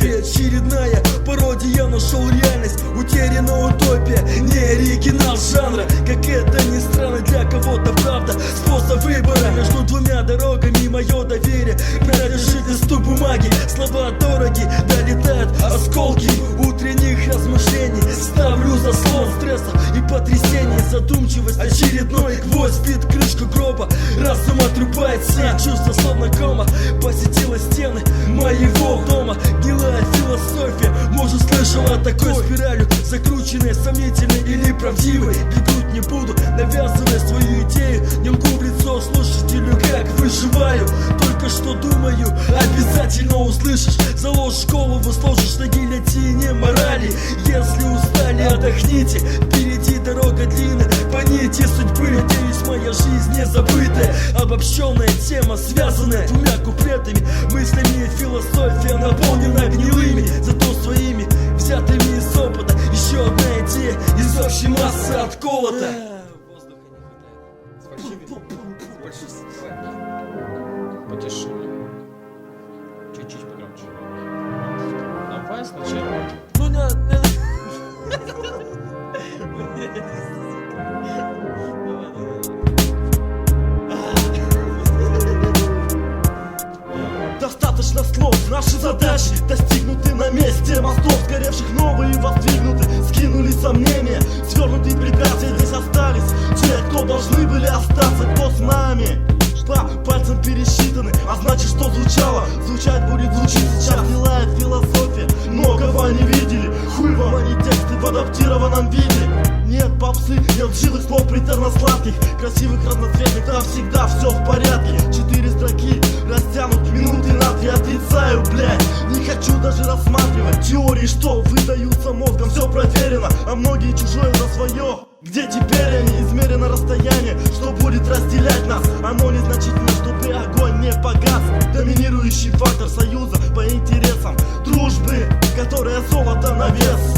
философия очередная пародия, нашел реальность, утеряна утопия, не оригинал жанра. Как это ни странно, для кого-то правда способ выбора между двумя дорогами. Мое доверие принадлежит листу бумаги. Слова дороги, долетают осколки утренних размышлений. Ставлю заслон стрессов и потрясений, задумчивость, очередной гвоздь бит крышку гроба. Разум отрубает все чувства, словно кома посетила стены моего дома. Гнилая философия, может, слышала о такой спиралью, закрученной, сомнительной или правдивой. Бегут не буду, навязывая свою идею, не лгу в лицо слушателю, как выживаю. Только что думаю, обязательно услышишь. Заложишь голову, сложишь на гильотине морали. Если устали, отдохните, впереди дорога длинная, по нити судьбы. Надеюсь, моя жизнь не забытая, обобщенная тема, связанная двумя куплетами. Мыслями философия наполнена гнилыми, зато своими, взятыми из опыта. Еще одна идея из общей массы отколота. Воздуха не хватает. Спасибо. Больше потешили. Чуть-чуть погромче. Давай сначала. Ну не... Достаточно слов, наши задачи достигнуты на месте. Мостов сгоревших новые воздвигнуты, скинули сомнения, свернутые препятствия здесь остались. Те, кто должны были остаться, кто с нами. Шла пальцем пересчитаны, а значит, что звучало, звучать будет, звучит сейчас. Гнилая философия, многого не видели. Хуй вам, а не тексты в адаптированном виде. Нет попсы, нет живых слов приторно-сладких, красивых, разноцветных, там всегда все в порядке. 4 строки растянут минуты на 3, отрицаю, блядь. Не хочу даже рассматривать теории, что выдаются мозгом, все проверено, а многие чужое за свое. Где теперь они? Измерено расстояние, что будет разделять нас. Оно незначительно, чтобы огонь не погас. Доминирующий фактор союза по интересам, дружбы, которая золото на вес.